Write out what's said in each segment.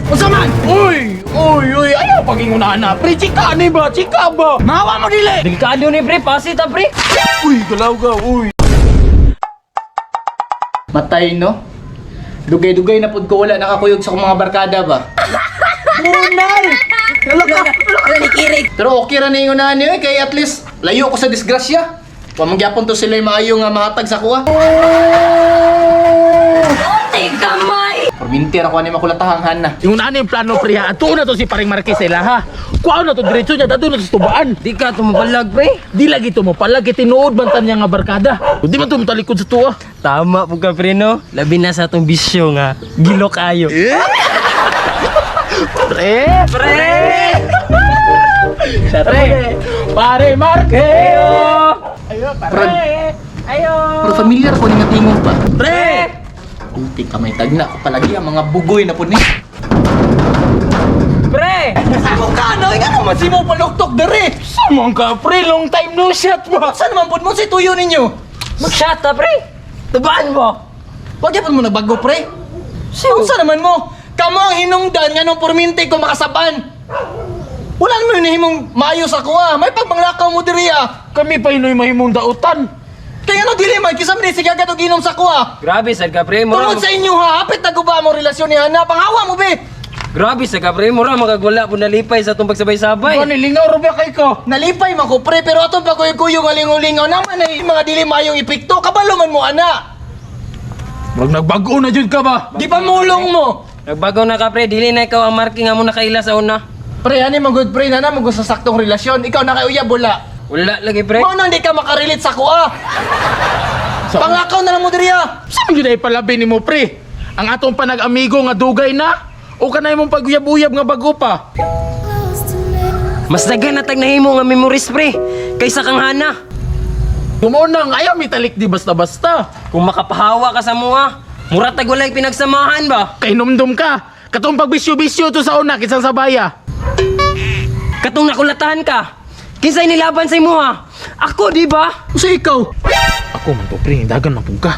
Unsa man? Uy, ayaw pagingunahan na. Pre, chika ni ba? Chika ba? Mahawa mo dili. Delikado ni pre, pasit ha pre. Uy, galaw ka, uy. Matay, no? Dugay-dugay na pud ko wala nakakuyog sa akong mga barkada ba? Bunal! Wala ni Kirig. Pero okay ra ninyo na niyo kay at least layo ko sa disgrasya. Pamangyapon to sila maayo nga mahatag sa kuha. Ay, kamay. Perminti ra ko ani makulatahang na. Yung ano yung plano pre ha? Ato na to si paring Marquez sila ha? Kuha na to diretso niya, dato na to sa tubaan. Di ka tumapalag pre. Di lagi to mo palagi tinuod bantan niya nga barkada. Di man to matalikod sa tuwa. Tama po ka pre no. Labi na sa atong bisyo nga. Gilo kayo. Pre! Pre! Pare Marquez! Ayo. Pre! Ayo. Pero familiar ko ni nga tingog pa. Pre! Puti ka may tagna ko palagi ang mga bugoy na pud ni. Pre. Ako ka no, nga naman si mo paluktok dere. Samang ka pre, long time no shot ba? Saan naman pud mo si tuyo ninyo? Mag-shot ha pre. Tubaan mo. Wag gyapon mo nagbago pre. Unsa naman mo? Kamo ang hinungdan nga nung porminte ko makasaban. Wala naman yung himong maayos ako may pagpanglakaw mo diri Kami pa inoy mahimong dautan. Kaya ano dili man, kisam ni sige agad og inom sa kuha. Grabe sad ka pre. Tungod sa inyo hapit na guba mo relasyon ni Hana, panghawa mo be. Grabe sad ka pre. Mura magagwala po nalipay sa atong pagsabay-sabay. Ano lingaw ro ba kay ko? Nalipay man ko pre, pero atong pagkuyo nga lingaw-lingaw naman ay mga dili mayong epekto, kabalo man mo ana. Wag nagbago na jud ka ba? Di pa mulong mo. Nagbago na ka pre. Dili na ikaw ang marking nga mo nakaila sa una. Pre, ani man good pre na mo sa saktong relasyon. Ikaw na kay uyab wala. Wala lagi pre. Mo nang di ka makarelate sa kuha. Pangakaw na lang mo diri Saan yun ay palabi ni mo pre? Ang atong panag-amigo nga dugay na? O kanay mong paguyab-uyab nga bago pa? Mas daghan na tag nahimo nga memories pre. Kaysa kang Hana. Kumunang ayaw mitalik di basta-basta. Kung makapahawa ka sa mua, mura tag walay pinagsamahan ba? Kay numdum ka. Katong pagbisyo-bisyo to sa una kisang sabaya. Katong nakulatahan ka. Kinsay nilaban sa imo ha? Ako di ba? Usa ikaw. Ako man to pre, dagan na pug ka.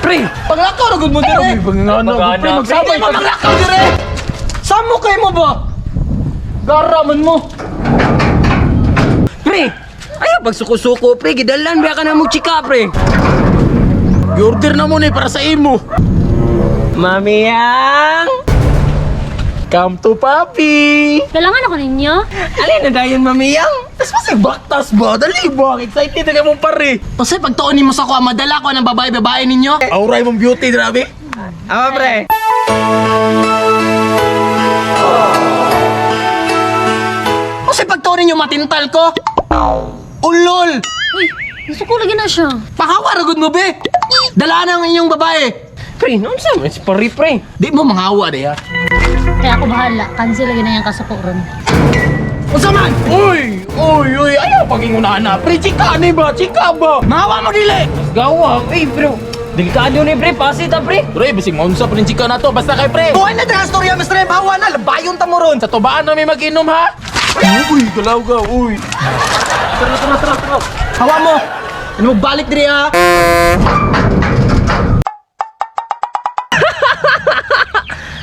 Pre, Panglakaw ra gud mo Ay, diri. pangangana ko pre, Hindi magsabay mo ka. manglakaw diri. Samo kay mo ba? Garaman mo. pre. Ayaw pagsuko-suko pre. Gidalan ba ka na mo chika pre. I-order na mo ni para sa imo. Mamiyang. Come to papi. Kailangan ako ninyo? Alin na dayon mamiyang? Tas pasig baktas ba? Dali ba? Excited na ka mong pare. Kasi pagtuon nimo sa kuha, madala ko ng babae ninyo. Auray mong beauty, grabe. Ama pre. Kasi pagtuon ninyo matintal ko. Ulol. Uy, gusto ko lagi na siya. Pahawa ra gud mo be. Dala na ang inyong babae. Pre, noon sa mas pari pre. Di mo manghawa de Kaya ako bahala. Cancel lagi na yung kasukuran. Unsa man? Uy, ayaw pagingunahan na. Pre, chika ni ba? Chika ba? Mahawa mo dili. Gawa, bro. Delikado ni pre, pasit ha pre. Pre, bising maunsa pa rin chika na to. Basta kay pre. Buhay na dira storya Mr. Bawa na labayon ta mo ron. Sa tubaan na may mag-inom ha. Uy, galaw ka, uy. Tara. Hawa mo. Ano mo balik diri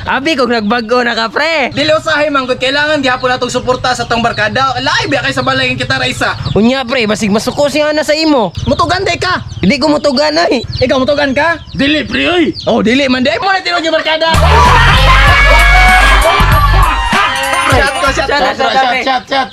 Abi kung nagbago na ka pre. Dili usahay man gud kailangan gyapon natong suporta sa tong barkada. Lahi biya kay sa balay ang kita ra isa. Unya pre, basig masuko siya na sa imo. Mutugan day ka. Hindi ko mutugan ay. Ikaw mutugan ka? Dili, pre, uy. Oh, dili man day mo na tinod yung barkada. Shot ko, shot. Shot, shot, shot. Shot.